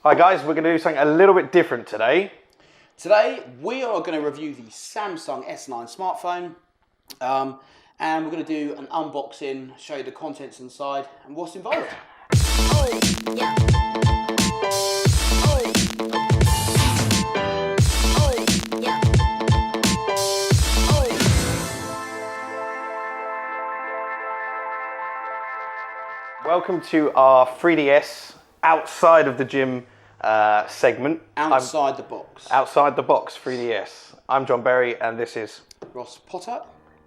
Hi guys, we're going to do something a little bit different today. Today we are going to review the Samsung S9 smartphone, and we're going to do an unboxing, show you the contents inside and what's involved. Oh, yeah. Oh. Oh, yeah. Oh. Welcome to our 3DS outside of the gym segment. Outside the box. Outside the box 3DS. I'm John Berry and this is Ross Potter.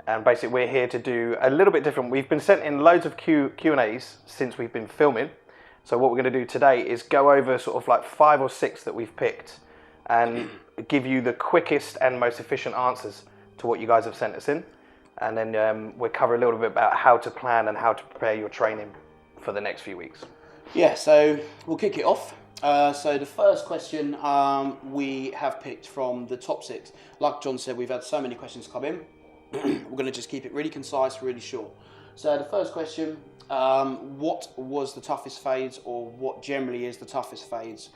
And basically we're here to do a little bit different. We've been sent in loads of Q&As since we've been filming. So what we're going to do today is go over sort of like 5 or 6 that we've picked and give you the quickest and most efficient answers to what you guys have sent us in. And then we'll cover a little bit about how to plan and how to prepare your training for the next few weeks. Yeah, so we'll kick it off. So the first question we have picked from the top 6. Like John said, we've had so many questions come in. We're going to just keep it really concise, really short. So the first question, what was the toughest phase, or what generally is the toughest phase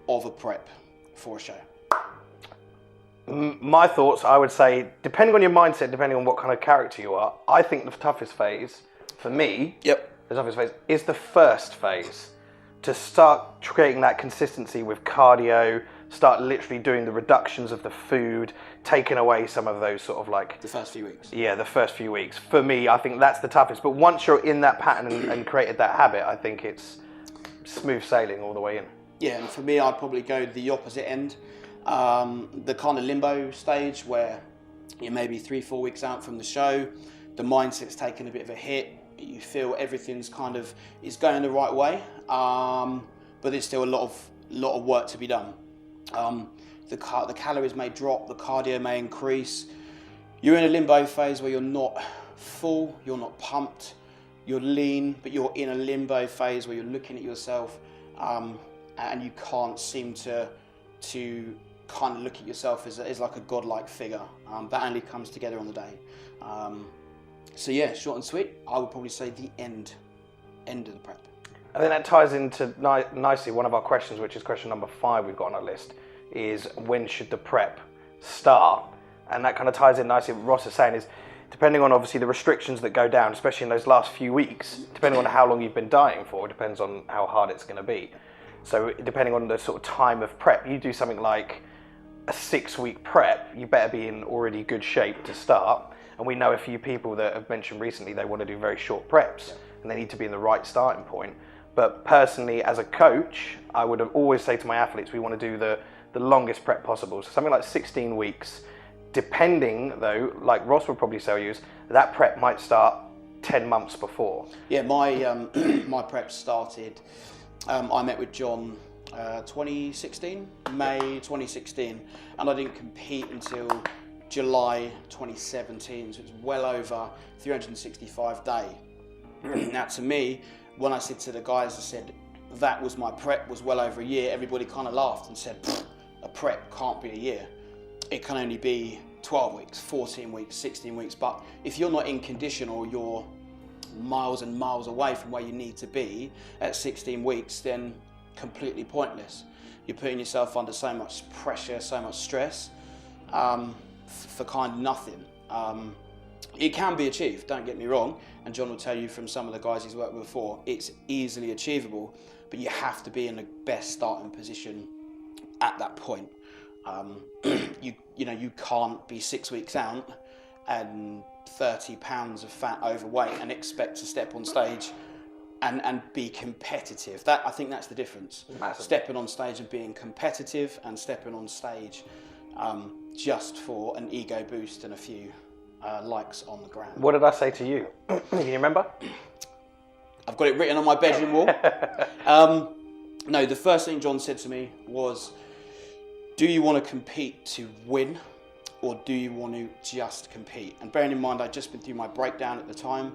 of a prep for a show? My thoughts, I would say, depending on your mindset, depending on what kind of character you are, I think the toughest phase, for me, the toughest phase is the first phase. To start creating that consistency with cardio, start literally doing the reductions of the food, taking away some of those sort of like... The first few weeks. Yeah, the first few weeks. For me, I think that's the toughest. But once you're in that pattern and created that habit, I think it's smooth sailing all the way in. Yeah, and for me, I'd probably go the opposite end. The kind of limbo stage where you're maybe 3-4 weeks out from the show, the mindset's taken a bit of a hit, you feel everything's kind of is going the right way, but there's still a lot of work to be done. The calories may drop, the cardio may increase. You're in a limbo phase where you're not full, you're not pumped, you're lean, but you're in a limbo phase where you're looking at yourself and you can't seem to kind of look at yourself as like a godlike figure. That only comes together on the day. So yeah, short and sweet, I would probably say the end of the prep. I think that ties into nicely one of our questions, which is question number 5 we've got on our list, is when should the prep start? And that kind of ties in nicely what Ross is saying is, depending on obviously the restrictions that go down, especially in those last few weeks, depending on how long you've been dieting for, it depends on how hard it's going to be. So depending on the sort of time of prep, you do something like a 6-week prep, you better be in already good shape to start. And we know a few people that have mentioned recently they want to do very short preps and they need to be in the right starting point. But personally, as a coach, I would always say to my athletes, we want to do the longest prep possible. So something like 16 weeks, depending though, like Ross would probably tell you, is that prep might start 10 months before. Yeah, my my prep started, I met with John 2016, May 2016, and I didn't compete until July 2017, so it's well over 365 days. Now to me, when I said to the guys, I said that was my prep, was well over a year, everybody kind of laughed and said, a prep can't be a year. It can only be 12 weeks, 14 weeks, 16 weeks, but if you're not in condition or you're miles and miles away from where you need to be at 16 weeks, then completely pointless. You're putting yourself under so much pressure, so much stress, for kind of nothing. It can be achieved, don't get me wrong, and John will tell you from some of the guys he's worked with before, it's easily achievable, but you have to be in the best starting position at that point. You can't be 6 weeks out and 30 pounds of fat overweight and expect to step on stage and be competitive. I think that's the difference. Massive. Stepping on stage and being competitive, and stepping on stage just for an ego boost and a few likes on the ground. What did I say to you? Can you remember? I've got it written on my bedroom wall. No, the first thing John said to me was, do you want to compete to win, or do you want to just compete? And bearing in mind, I'd just been through my breakdown at the time,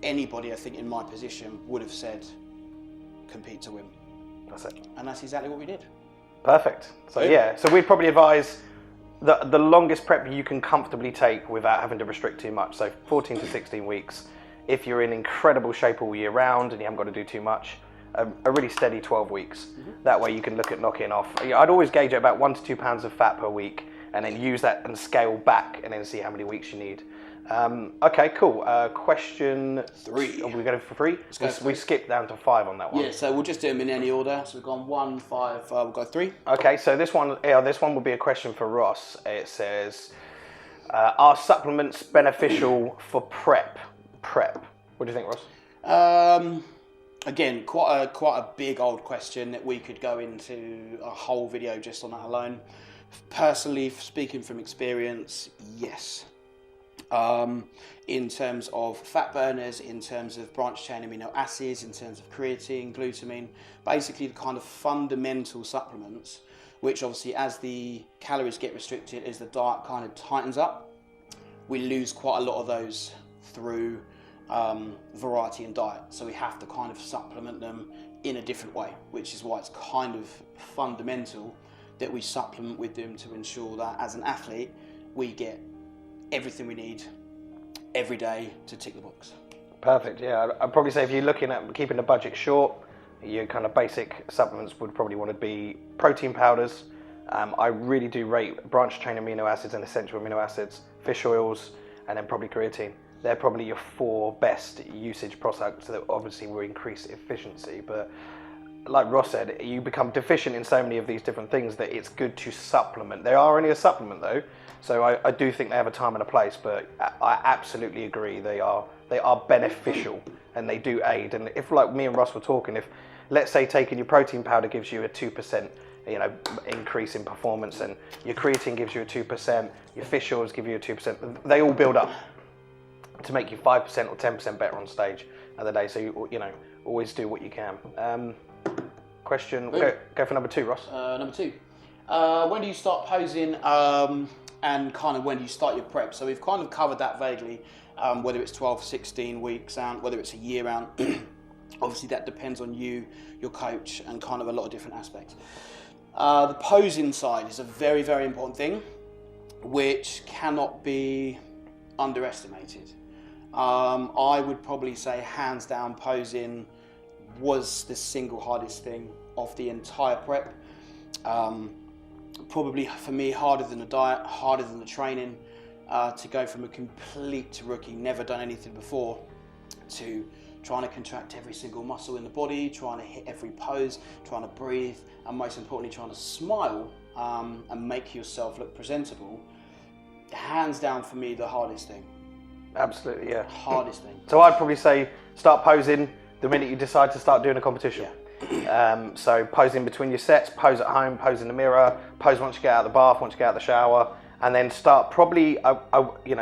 anybody I think in my position would have said, compete to win. That's it. And that's exactly what we did. Perfect. So yeah, so we'd probably advise the longest prep you can comfortably take without having to restrict too much. So 14 to 16 weeks. If you're in incredible shape all year round and you haven't got to do too much, a really steady 12 weeks. That way you can look at knocking off. I'd always gauge at about 1 to 2 pounds of fat per week, and then use that and scale back, and then see how many weeks you need. Okay, cool. Question 3. Are we going for 3? go for We 3. skipped down to 5 on that one. Yeah, so we'll just do them in any order. So we've gone 1, 5, we'll go 3. Okay, so this one will be a question for Ross. It says, are supplements beneficial for prep? What do you think, Ross? Again, quite a big old question that we could go into a whole video just on that alone. Personally, speaking from experience, yes. In terms of fat burners, in terms of branched chain amino acids, in terms of creatine, glutamine, basically the kind of fundamental supplements, which obviously as the calories get restricted, as the diet kind of tightens up, we lose quite a lot of those through variety in diet. So we have to kind of supplement them in a different way, which is why it's kind of fundamental that we supplement with them to ensure that as an athlete, we get everything we need every day to tick the box. Perfect, yeah. I'd probably say if you're looking at keeping the budget short, your kind of basic supplements would probably want to be protein powders. I really do rate branched chain amino acids and essential amino acids, fish oils, and then probably creatine. They're probably your 4 best usage products that obviously will increase efficiency. But like Ross said, you become deficient in so many of these different things that it's good to supplement. They are only a supplement though, so I do think they have a time and a place, but I absolutely agree they are beneficial and they do aid. And if, like me and Ross were talking, if let's say taking your protein powder gives you a 2% increase in performance, and your creatine gives you a 2%, your fish oils give you a 2%, they all build up to make you 5% or 10% better on stage of the day. So you always do what you can. Question. Go for number 2, Ross. Number 2. When do you start posing, and kind of when do you start your prep? So we've kind of covered that vaguely, whether it's 12, 16 weeks out, whether it's a year out. Obviously that depends on you, your coach, and kind of a lot of different aspects. The posing side is a very, very important thing, which cannot be underestimated. I would probably say hands down posing was the single hardest thing of the entire prep. Probably for me harder than the diet, harder than the training, to go from a complete rookie, never done anything before, to trying to contract every single muscle in the body, trying to hit every pose, trying to breathe, and most importantly trying to smile and make yourself look presentable. Hands down for me the hardest thing. Absolutely, yeah. Hardest thing. So I'd probably say start posing the minute you decide to start doing a competition. So posing between your sets, pose at home, pose in the mirror, pose once you get out of the bath, once you get out of the shower, and then start probably,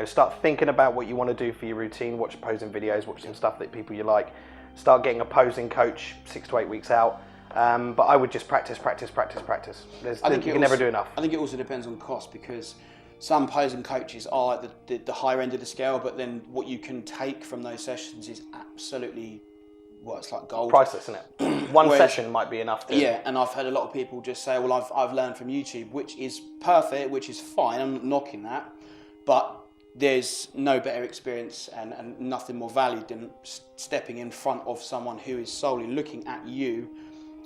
start thinking about what you want to do for your routine. Watch posing videos, watch some stuff that people you like. Start getting a posing coach 6 to 8 weeks out. But I would just practice. You can never do enough. I think it also depends on cost, because some posing coaches are at the higher end of the scale, but then what you can take from those sessions is absolutely, it's like gold. Priceless, isn't it? One session might be enough to... Yeah, and I've heard a lot of people just say, well, I've learned from YouTube, which is perfect, which is fine, I'm not knocking that, but there's no better experience and nothing more valued than stepping in front of someone who is solely looking at you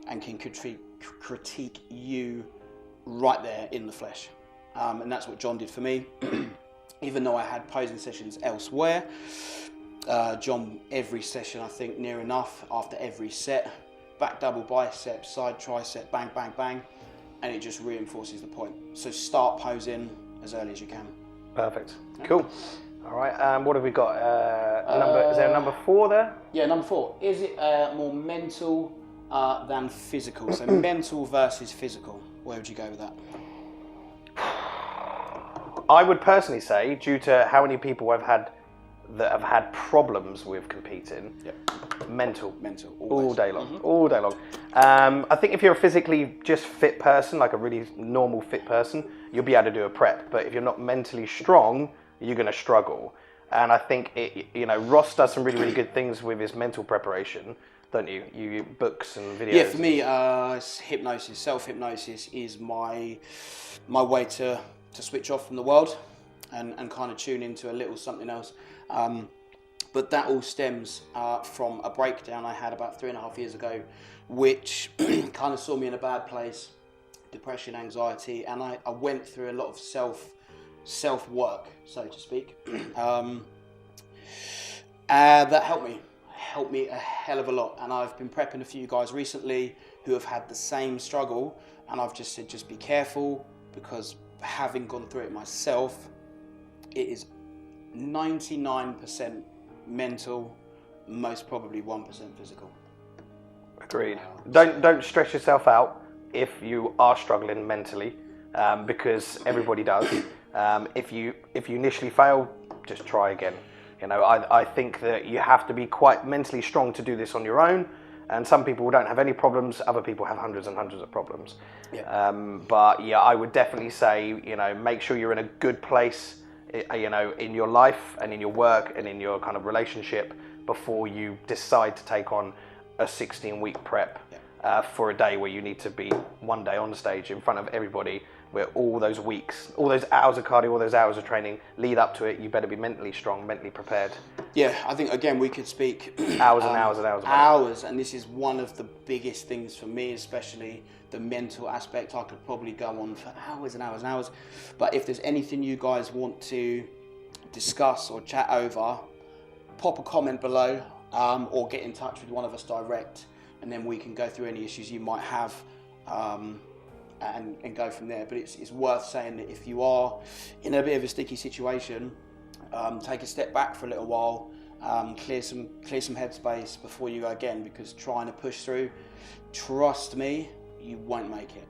and can critique you right there in the flesh. And that's what John did for me. Even though I had posing sessions elsewhere, John, every session, I think near enough, after every set, back double bicep, side tricep, bang, bang, bang, and it just reinforces the point. So start posing as early as you can. Perfect. Yeah. Cool. All right, what have we got? Is there a number 4 there? Yeah, number 4. Is it more mental than physical? So mental versus physical. Where would you go with that? I would personally say, due to how many people I've had that have had problems with competing, mental all day long. I think if you're a physically just fit person, like a really normal fit person, you'll be able to do a prep. But if you're not mentally strong, you're going to struggle. And I think Ross does some really good things with his mental preparation, don't you? You books and videos. Yeah, for me, hypnosis, self-hypnosis is my way to switch off from the world and kind of tune into a little something else. But that all stems from a breakdown I had about 3.5 years ago, which kind of saw me in a bad place, depression, anxiety, and I went through a lot of self work, so to speak. That helped me a hell of a lot, and I've been prepping a few guys recently who have had the same struggle, and I've just said just be careful, because having gone through it myself, it is 99% mental, most probably 1% physical. Agreed. Don't stress yourself out if you are struggling mentally, because everybody does. If you initially fail, just try again. You know, I think that you have to be quite mentally strong to do this on your own. And some people don't have any problems. Other people have hundreds and hundreds of problems. Yeah. But yeah, I would definitely say, you know, make sure you're in a good place, you know, in your life and in your work and in your kind of relationship before you decide to take on a 16-week prep for a day where you need to be one day on stage in front of everybody, where all those weeks, all those hours of cardio, all those hours of training lead up to it. You better be mentally strong, mentally prepared. Yeah, I think again we could speak hours and hours and hours. Hours, and this is one of the biggest things for me, especially the mental aspect. I could probably go on for hours and hours and hours, but if there's anything you guys want to discuss or chat over, pop a comment below, or get in touch with one of us direct, and then we can go through any issues you might have, and go from there. But it's worth saying that if you are in a bit of a sticky situation, take a step back for a little while, clear some headspace before you go again, because trying to push through, trust me, you won't make it.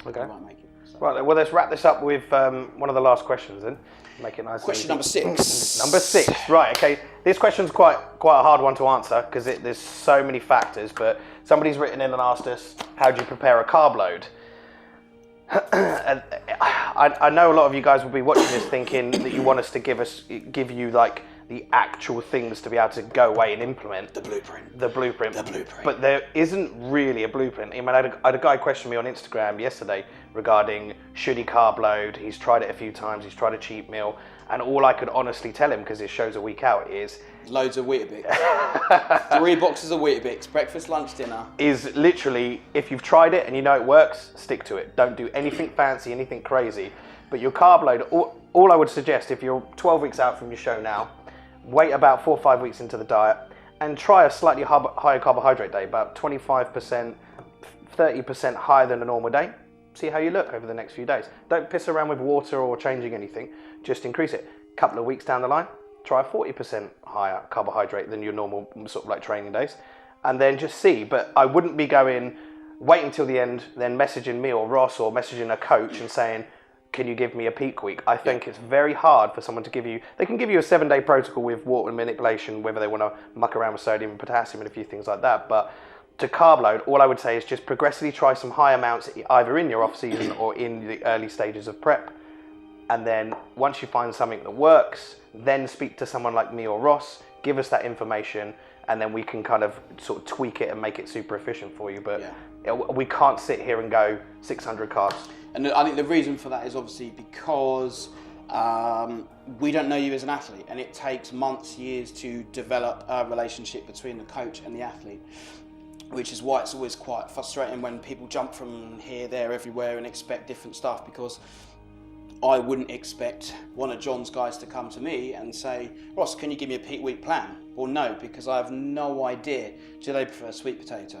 Okay. You won't make it. So. Right, well, let's wrap this up with one of the last questions then. Make it nice. Question number 6. Number 6, right, okay. This question's quite a hard one to answer, because there's so many factors, but somebody's written in and asked us, how do you prepare a carb load? And I know a lot of you guys will be watching this thinking that you want us to give you like the actual things to be able to go away and implement. The blueprint. But there isn't really a blueprint. I mean, I had a guy question me on Instagram yesterday regarding should he carb load. He's tried it a few times. He's tried a cheat meal. And all I could honestly tell him, because it shows a week out, is... Loads of Weetabix. 3 boxes of Weetabix, breakfast, lunch, dinner. Is literally, if you've tried it and you know it works, stick to it. Don't do anything fancy, anything crazy. But your carb load, all I would suggest, if you're 12 weeks out from your show now, wait about 4 or 5 weeks into the diet and try a slightly higher carbohydrate day, about 25%, 30% higher than a normal day. See how you look over the next few days. Don't piss around with water or changing anything, just increase it. A couple of weeks down the line, try 40% higher carbohydrate than your normal sort of like training days, and then just see. But I wouldn't be going, wait until the end, then messaging me or Ross or messaging a coach and saying, can you give me a peak week? I think it's very hard for someone to give you, they can give you a 7-day protocol with water manipulation, whether they want to muck around with sodium and potassium and a few things like that. But to carb load, all I would say is just progressively try some high amounts either in your off season or in the early stages of prep. And then once you find something that works, then speak to someone like me or Ross, give us that information, and then we can kind of sort of tweak it and make it super efficient for you. But we can't sit here and go 600 carbs. And I think the reason for that is obviously because we don't know you as an athlete, and it takes months, years to develop a relationship between the coach and the athlete, which is why it's always quite frustrating when people jump from here, there, everywhere and expect different stuff, because I wouldn't expect one of John's guys to come to me and say, Ross, can you give me a peak week plan? Well, no, because I have no idea. Do they prefer sweet potato?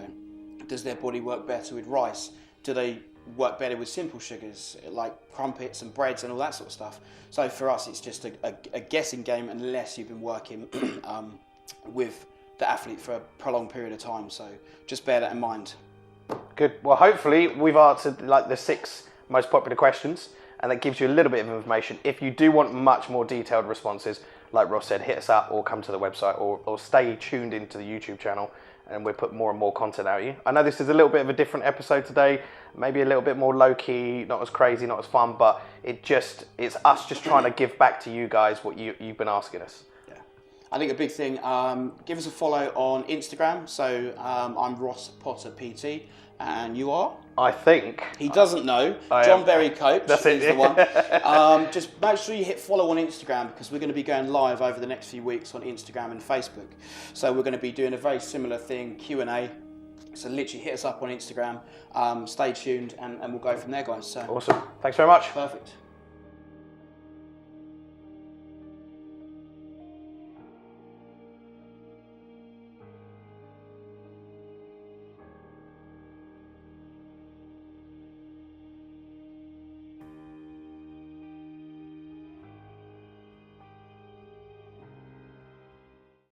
Does their body work better with rice? Do they work better with simple sugars like crumpets and breads and all that sort of stuff? So for us, it's just a guessing game unless you've been working with the athlete for a prolonged period of time. So just bear that in mind. Good. Well, hopefully we've answered like the 6 most popular questions, and that gives you a little bit of information. If you do want much more detailed responses, like Ross said, hit us up or come to the website or stay tuned into the YouTube channel, and we'll put more and more content out at you. I know this is a little bit of a different episode today, maybe a little bit more low-key, not as crazy, not as fun, but it's us just trying to give back to you guys what you've been asking us. Yeah, I think a big thing, give us a follow on Instagram. So I'm Ross Potter PT. And you are? I think. He doesn't know. I John am. Berry Coach That's is it. the one. Just make sure you hit follow on Instagram because we're going to be going live over the next few weeks on Instagram and Facebook. So we're going to be doing a very similar thing, Q&A. So literally hit us up on Instagram. Stay tuned and we'll go from there, guys. So Awesome. Thanks very much. perfect.